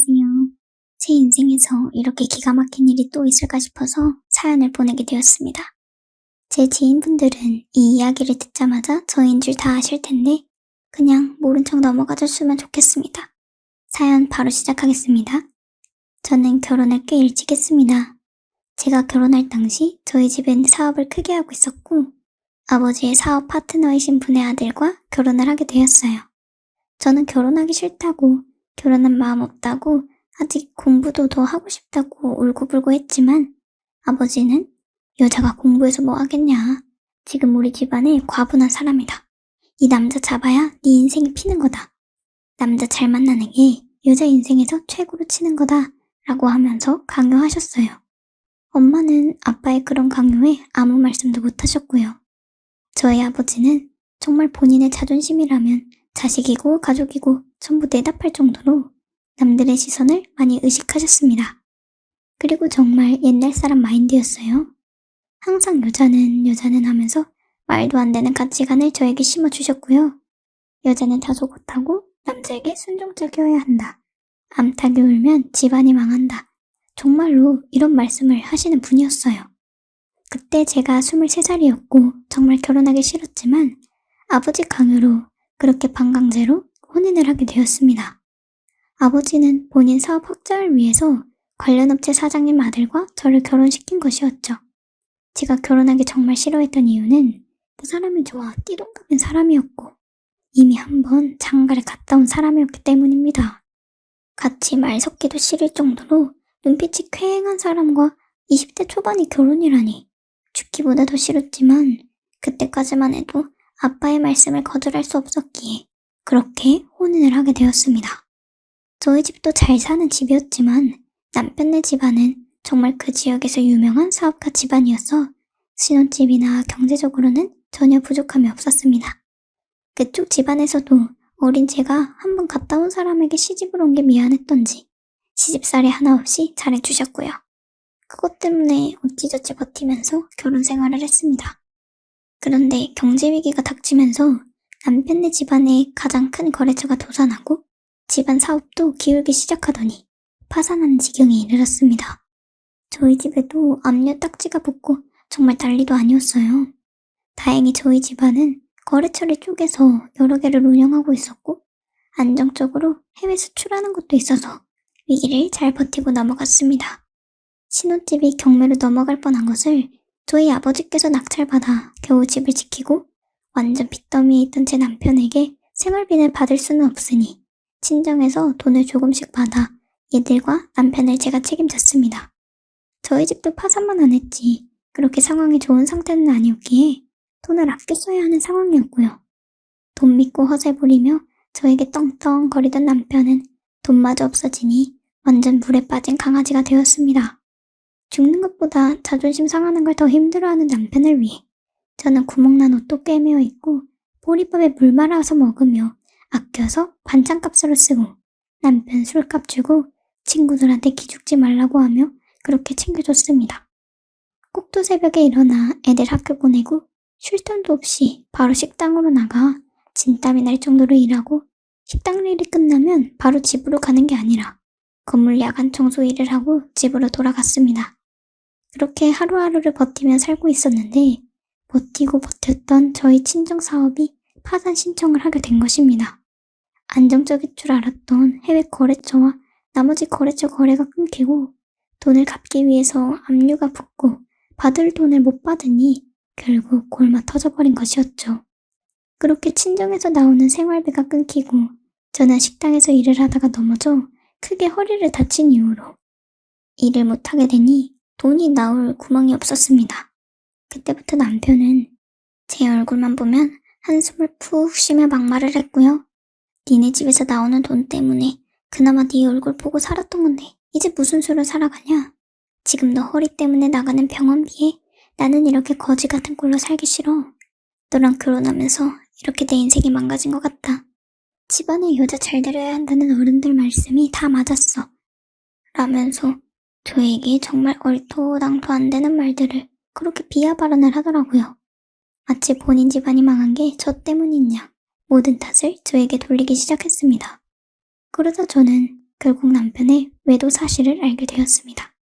안녕하세요. 제 인생에서 이렇게 기가 막힌 일이 또 있을까 싶어서 사연을 보내게 되었습니다. 제 지인분들은 이 이야기를 듣자마자 저인 줄 다 아실 텐데 그냥 모른 척 넘어가 줬으면 좋겠습니다. 사연 바로 시작하겠습니다. 저는 결혼을 꽤 일찍 했습니다. 제가 결혼할 당시 저희 집엔 사업을 크게 하고 있었고 아버지의 사업 파트너이신 분의 아들과 결혼을 하게 되었어요. 저는 결혼하기 싫다고 결혼한 마음 없다고 아직 공부도 더 하고 싶다고 울고불고 했지만 아버지는 여자가 공부해서 뭐 하겠냐. 지금 우리 집안에 과분한 사람이다. 이 남자 잡아야 네 인생이 피는 거다. 남자 잘 만나는 게 여자 인생에서 최고로 치는 거다. 라고 하면서 강요하셨어요. 엄마는 아빠의 그런 강요에 아무 말씀도 못 하셨고요. 저희 아버지는 정말 본인의 자존심이라면 자식이고 가족이고 전부 내다팔 정도로 남들의 시선을 많이 의식하셨습니다. 그리고 정말 옛날 사람 마인드였어요. 항상 여자는 하면서 말도 안 되는 가치관을 저에게 심어주셨고요. 여자는 다소 못하고 남자에게 순종적이어야 한다. 암탉이 울면 집안이 망한다. 정말로 이런 말씀을 하시는 분이었어요. 그때 제가 23살이었고 정말 결혼하기 싫었지만 아버지 강요로 그렇게 반강제로 혼인을 하게 되었습니다. 아버지는 본인 사업 확장을 위해서 관련 업체 사장님 아들과 저를 결혼시킨 것이었죠. 제가 결혼하기 정말 싫어했던 이유는 그 사람이 저와 띠동갑인 사람이었고 이미 한번 장가를 갔다 온 사람이었기 때문입니다. 같이 말 섞기도 싫을 정도로 눈빛이 퀭한 사람과 20대 초반이 결혼이라니 죽기보다 더 싫었지만 그때까지만 해도 아빠의 말씀을 거절할 수 없었기에 그렇게 혼인을 하게 되었습니다. 저희 집도 잘 사는 집이었지만 남편네 집안은 정말 그 지역에서 유명한 사업가 집안이어서 신혼집이나 경제적으로는 전혀 부족함이 없었습니다. 그쪽 집안에서도 어린 제가 한번 갔다 온 사람에게 시집을 온 게 미안했던지 시집살이 하나 없이 잘해주셨고요. 그것 때문에 어찌저찌 버티면서 결혼 생활을 했습니다. 그런데 경제위기가 닥치면서 남편네 집안의 가장 큰 거래처가 도산하고 집안 사업도 기울기 시작하더니 파산하는 지경에 이르렀습니다. 저희 집에도 압류 딱지가 붙고 정말 난리도 아니었어요. 다행히 저희 집안은 거래처를 쪼개서 여러 개를 운영하고 있었고 안정적으로 해외 수출하는 것도 있어서 위기를 잘 버티고 넘어갔습니다. 신혼집이 경매로 넘어갈 뻔한 것을 저희 아버지께서 낙찰받아 겨우 집을 지키고 완전 빚더미에 있던 제 남편에게 생활비를 받을 수는 없으니 친정에서 돈을 조금씩 받아 얘들과 남편을 제가 책임졌습니다. 저희 집도 파산만 안 했지 그렇게 상황이 좋은 상태는 아니었기에 돈을 아껴 써야 하는 상황이었고요. 돈 믿고 허세 부리며 저에게 떵떵거리던 남편은 돈마저 없어지니 완전 물에 빠진 강아지가 되었습니다. 죽는 것보다 자존심 상하는 걸 더 힘들어하는 남편을 위해 저는 구멍난 옷도 꿰매어 입고 보리밥에 물 말아서 먹으며 아껴서 반찬값으로 쓰고 남편 술값 주고 친구들한테 기죽지 말라고 하며 그렇게 챙겨줬습니다. 꼭두 새벽에 일어나 애들 학교 보내고 쉴 틈도 없이 바로 식당으로 나가 진땀이 날 정도로 일하고 식당 일이 끝나면 바로 집으로 가는 게 아니라 건물 야간 청소 일을 하고 집으로 돌아갔습니다. 그렇게 하루하루를 버티며 살고 있었는데 버티고 버텼던 저희 친정 사업이 파산 신청을 하게 된 것입니다. 안정적일 줄 알았던 해외 거래처와 나머지 거래처 거래가 끊기고 돈을 갚기 위해서 압류가 붙고 받을 돈을 못 받으니 결국 골마 터져버린 것이었죠. 그렇게 친정에서 나오는 생활비가 끊기고 저는 식당에서 일을 하다가 넘어져 크게 허리를 다친 이후로 일을 못하게 되니 돈이 나올 구멍이 없었습니다. 그때부터 남편은 제 얼굴만 보면 한숨을 푹 쉬며 막말을 했고요. 니네 집에서 나오는 돈 때문에 그나마 네 얼굴 보고 살았던 건데 이제 무슨 수로 살아가냐? 지금 너 허리 때문에 나가는 병원비에 나는 이렇게 거지 같은 꼴로 살기 싫어. 너랑 결혼하면서 이렇게 내 인생이 망가진 것 같다. 집안에 여자 잘 데려야 한다는 어른들 말씀이 다 맞았어. 라면서 저에게 정말 얼토당토 안 되는 말들을 그렇게 비하 발언을 하더라고요. 마치 본인 집안이 망한 게 저 때문이냐 모든 탓을 저에게 돌리기 시작했습니다. 그러다 저는 결국 남편의 외도 사실을 알게 되었습니다.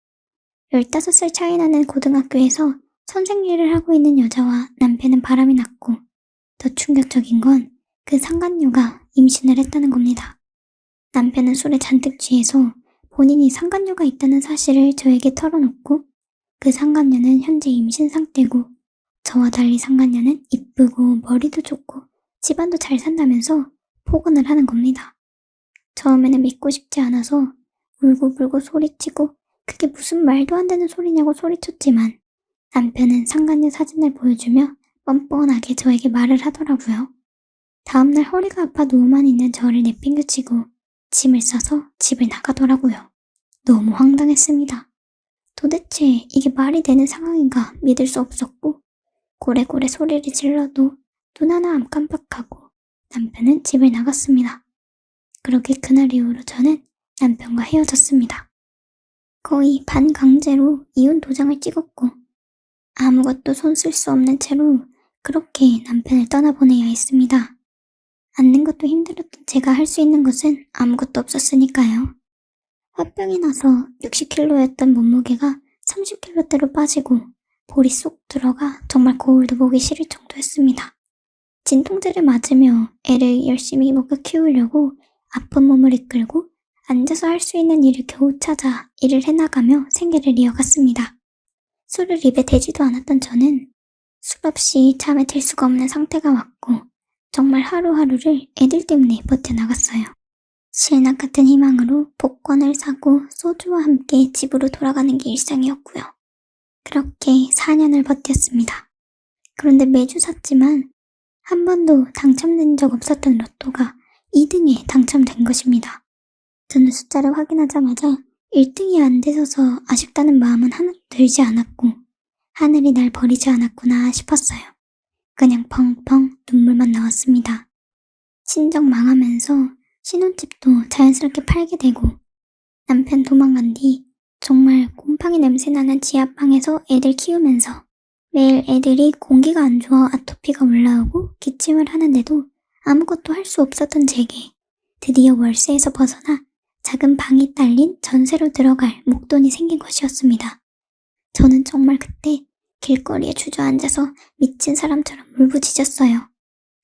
15살 차이 나는 고등학교에서 선생 일을 하고 있는 여자와 남편은 바람이 났고, 더 충격적인 건 그 상간녀가 임신을 했다는 겁니다. 남편은 술에 잔뜩 취해서 본인이 상간녀가 있다는 사실을 저에게 털어놓고, 그 상간녀는 현재 임신 상태고, 저와 달리 상간녀는 이쁘고 머리도 좋고 집안도 잘 산다면서 폭언을 하는 겁니다. 처음에는 믿고 싶지 않아서 울고불고 소리치고 그게 무슨 말도 안 되는 소리냐고 소리쳤지만, 남편은 상간녀 사진을 보여주며 뻔뻔하게 저에게 말을 하더라고요. 다음날 허리가 아파 누워만 있는 저를 내팽개치고 짐을 싸서 집을 나가더라고요. 너무 황당했습니다. 도대체 이게 말이 되는 상황인가 믿을 수 없었고, 고래고래 소리를 질러도 눈 하나 안 깜빡하고 남편은 집을 나갔습니다. 그렇게 그날 이후로 저는 남편과 헤어졌습니다. 거의 반강제로 이혼 도장을 찍었고, 아무것도 손 쓸 수 없는 채로 그렇게 남편을 떠나보내야 했습니다. 앉는 것도 힘들었던 제가 할 수 있는 것은 아무것도 없었으니까요. 화병이 나서 60kg였던 몸무게가 30kg대로 빠지고 볼이 쏙 들어가 정말 거울도 보기 싫을 정도였습니다. 진통제를 맞으며 애를 열심히 먹여 키우려고 아픈 몸을 이끌고 앉아서 할 수 있는 일을 겨우 찾아 일을 해나가며 생계를 이어갔습니다. 술을 입에 대지도 않았던 저는 술 없이 잠에 들 수가 없는 상태가 왔고, 정말 하루하루를 애들 때문에 버텨나갔어요. 신학 같은 희망으로 복권을 사고 소주와 함께 집으로 돌아가는 게 일상이었고요. 그렇게 4년을 버텼습니다. 그런데 매주 샀지만 한 번도 당첨된 적 없었던 로또가 2등에 당첨된 것입니다. 저는 숫자를 확인하자마자 1등이 안 되셔서 아쉽다는 마음은 하나도 들지 않았고, 하늘이 날 버리지 않았구나 싶었어요. 그냥 펑펑 눈물만 나왔습니다. 친정 망하면서 신혼집도 자연스럽게 팔게 되고, 남편 도망간 뒤 정말 곰팡이 냄새나는 지하방에서 애들 키우면서 매일 애들이 공기가 안 좋아 아토피가 올라오고 기침을 하는데도 아무것도 할 수 없었던 제게 드디어 월세에서 벗어나 작은 방이 딸린 전세로 들어갈 목돈이 생긴 것이었습니다. 저는 정말 그때 길거리에 주저앉아서 미친 사람처럼 울부짖었어요.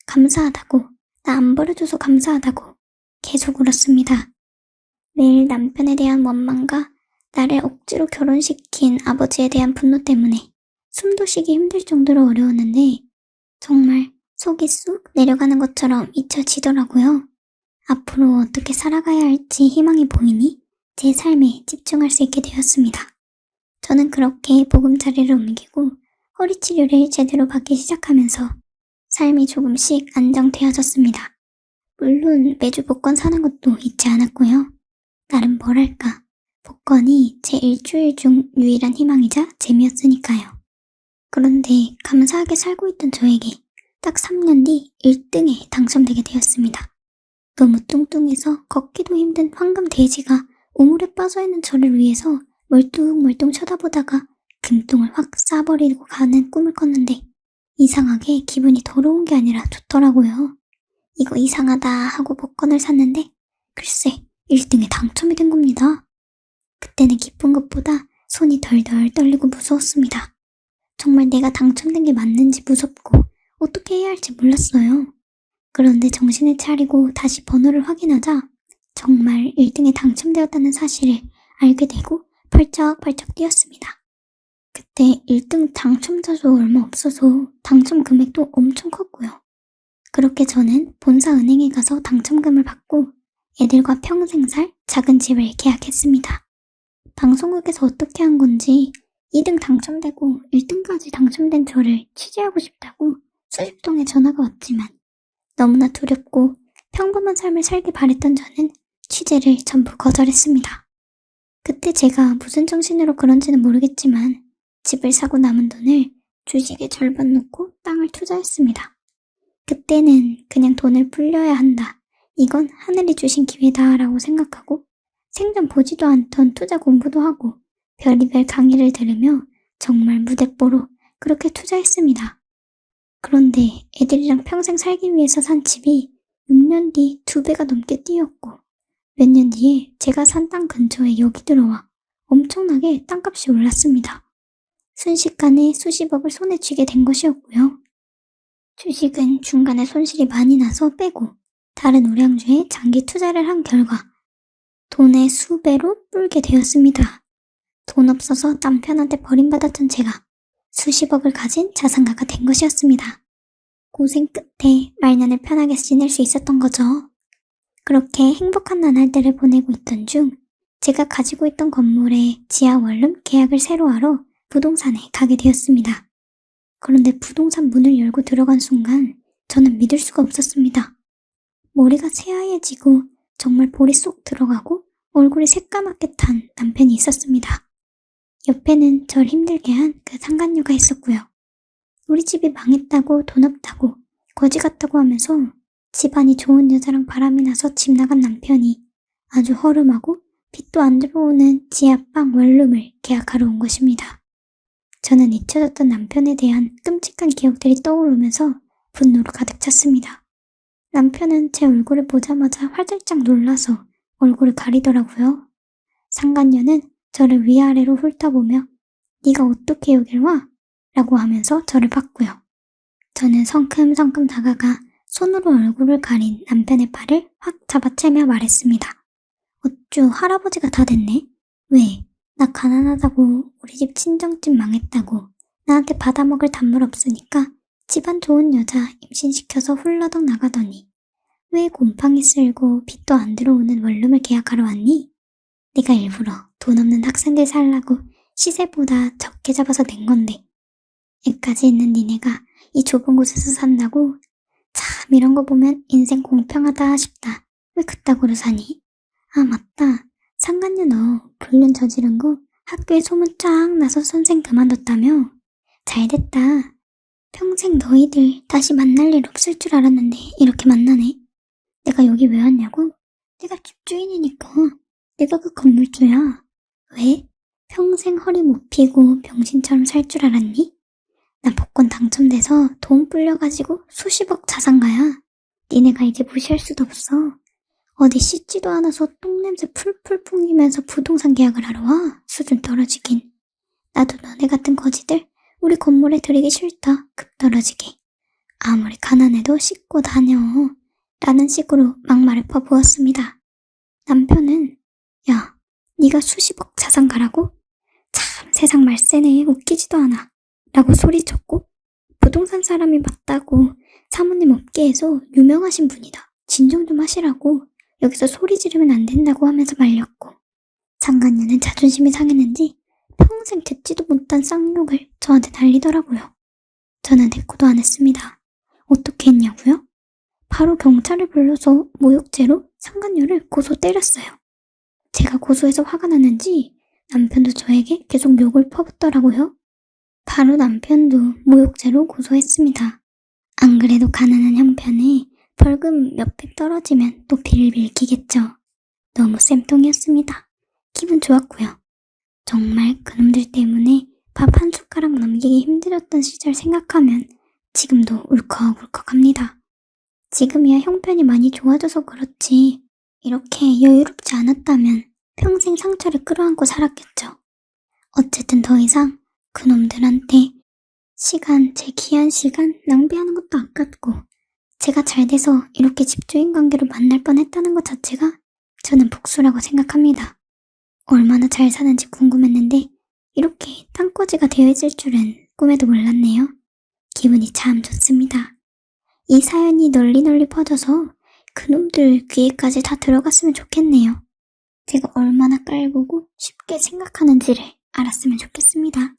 감사하다고, 나 안 버려줘서 감사하다고 계속 울었습니다. 매일 남편에 대한 원망과 나를 억지로 결혼시킨 아버지에 대한 분노 때문에 숨도 쉬기 힘들 정도로 어려웠는데, 정말 속이 쑥 내려가는 것처럼 잊혀지더라고요. 앞으로 어떻게 살아가야 할지 희망이 보이니 제 삶에 집중할 수 있게 되었습니다. 저는 그렇게 보금자리를 옮기고 허리 치료를 제대로 받기 시작하면서 삶이 조금씩 안정되어졌습니다. 물론 매주 복권 사는 것도 잊지 않았고요. 나름 뭐랄까, 복권이 제 일주일 중 유일한 희망이자 재미였으니까요. 그런데 감사하게 살고 있던 저에게 딱 3년 뒤 1등에 당첨되게 되었습니다. 너무 뚱뚱해서 걷기도 힘든 황금 돼지가 우물에 빠져있는 저를 위해서 멀뚱멀뚱 쳐다보다가 금통을 확 싸버리고 가는 꿈을 꿨는데, 이상하게 기분이 더러운 게 아니라 좋더라고요. 이거 이상하다 하고 복권을 샀는데 글쎄 1등에 당첨이 된 겁니다. 그때는 기쁜 것보다 손이 덜덜 떨리고 무서웠습니다. 정말 내가 당첨된 게 맞는지 무섭고 어떻게 해야 할지 몰랐어요. 그런데 정신을 차리고 다시 번호를 확인하자 정말 1등에 당첨되었다는 사실을 알게 되고 펄쩍펄쩍 뛰었습니다. 그때 1등 당첨자도 얼마 없어서 당첨 금액도 엄청 컸고요. 그렇게 저는 본사은행에 가서 당첨금을 받고 애들과 평생 살 작은 집을 계약했습니다. 방송국에서 어떻게 한 건지 2등 당첨되고 1등까지 당첨된 저를 취재하고 싶다고 수십 통의 전화가 왔지만, 너무나 두렵고 평범한 삶을 살길 바랬던 저는 취재를 전부 거절했습니다. 그때 제가 무슨 정신으로 그런지는 모르겠지만 집을 사고 남은 돈을 주식의 절반 넣고 땅을 투자했습니다. 그때는 그냥 돈을 불려야 한다, 이건 하늘이 주신 기회다 라고 생각하고 생전 보지도 않던 투자 공부도 하고 별의별 강의를 들으며 정말 무대뽀로 그렇게 투자했습니다. 그런데 애들이랑 평생 살기 위해서 산 집이 6년 뒤 2배가 넘게 뛰었고 몇 년 뒤에 제가 산 땅 근처에 여기 들어와 엄청나게 땅값이 올랐습니다. 순식간에 수십억을 손에 쥐게 된 것이었고요. 주식은 중간에 손실이 많이 나서 빼고 다른 우량주에 장기 투자를 한 결과 돈의 수배로 불게 되었습니다. 돈 없어서 남편한테 버림받았던 제가 수십억을 가진 자산가가 된 것이었습니다. 고생 끝에 말년을 편하게 지낼 수 있었던 거죠. 그렇게 행복한 나날들을 보내고 있던 중 제가 가지고 있던 건물의 지하 원룸 계약을 새로 하러 부동산에 가게 되었습니다. 그런데 부동산 문을 열고 들어간 순간 저는 믿을 수가 없었습니다. 머리가 새하얘지고 정말 볼이 쏙 들어가고 얼굴이 새까맣게 탄 남편이 있었습니다. 옆에는 절 힘들게 한 그 상간녀가 있었고요. 우리 집이 망했다고 돈 없다고 거지 같다고 하면서 집안이 좋은 여자랑 바람이 나서 집 나간 남편이 아주 허름하고 빛도 안 들어오는 지하방 원룸을 계약하러 온 것입니다. 저는 잊혀졌던 남편에 대한 끔찍한 기억들이 떠오르면서 분노로 가득 찼습니다. 남편은 제 얼굴을 보자마자 화들짝 놀라서 얼굴을 가리더라고요. 상간녀는 저를 위아래로 훑어보며 네가 어떻게 여길 와? 라고 하면서 저를 봤고요. 저는 성큼성큼 다가가 손으로 얼굴을 가린 남편의 팔을 확 잡아채며 말했습니다. 어쭈 할아버지가 다 됐네? 왜? 나 가난하다고 우리 집 친정집 망했다고 나한테 받아먹을 단물 없으니까 집안 좋은 여자 임신시켜서 훌러덩 나가더니 왜 곰팡이 쓸고 빛도 안 들어오는 원룸을 계약하러 왔니? 내가 일부러 돈 없는 학생들 살라고 시세보다 적게 잡아서 낸 건데 애까지 있는 니네가 이 좁은 곳에서 산다고? 참 이런 거 보면 인생 공평하다 싶다. 왜 그따구로 사니? 아 맞다. 상간녀 너 불륜 저지른 거 학교에 소문 쫙 나서 선생 그만뒀다며? 잘됐다. 평생 너희들 다시 만날 일 없을 줄 알았는데 이렇게 만나네. 내가 여기 왜 왔냐고? 내가 집주인이니까. 내가 그 건물주야. 왜? 평생 허리 못 펴고 병신처럼 살 줄 알았니? 나 복권 당첨돼서 돈 불려가지고 수십억 자산가야. 니네가 이제 무시할 수도 없어. 어디 씻지도 않아서 똥냄새 풀풀 풍기면서 부동산 계약을 하러 와? 수준 떨어지긴. 나도 너네 같은 거지들 우리 건물에 들이기 싫다. 급 떨어지게. 아무리 가난해도 씻고 다녀. 라는 식으로 막말을 퍼부었습니다. 남편은 야, 네가 수십억 자산가라고? 참 세상 말세네. 웃기지도 않아. 라고 소리쳤고 부동산 사람이 맞다고 사모님 업계에서 유명하신 분이다. 진정 좀 하시라고 여기서 소리 지르면 안 된다고 하면서 말렸고 상간녀는 자존심이 상했는지 평생 듣지도 못한 쌍욕을 저한테 날리더라고요. 저는 대꾸도 안 했습니다. 어떻게 했냐고요? 바로 경찰을 불러서 모욕죄로 상간녀를 고소 때렸어요. 제가 고소해서 화가 났는지 남편도 저에게 계속 욕을 퍼붓더라고요. 바로 남편도 모욕죄로 고소했습니다. 안 그래도 가난한 형편에 벌금 몇백 떨어지면 또 빌빌 기겠죠. 너무 쌤통이었습니다. 기분 좋았고요. 정말 그놈들 때문에 밥 한 숟가락 넘기기 힘들었던 시절 생각하면 지금도 울컥울컥합니다. 지금이야 형편이 많이 좋아져서 그렇지 이렇게 여유롭지 않았다면 평생 상처를 끌어안고 살았겠죠. 어쨌든 더 이상 그놈들한테 제 귀한 시간 낭비하는 것도 아깝고 제가 잘 돼서 이렇게 집주인 관계로 만날 뻔했다는 것 자체가 저는 복수라고 생각합니다. 얼마나 잘 사는지 궁금했는데 이렇게 땅거지가 되어 있을 줄은 꿈에도 몰랐네요. 기분이 참 좋습니다. 이 사연이 널리 퍼져서 그놈들 귀에까지 다 들어갔으면 좋겠네요. 제가 얼마나 깔보고 쉽게 생각하는지를 알았으면 좋겠습니다.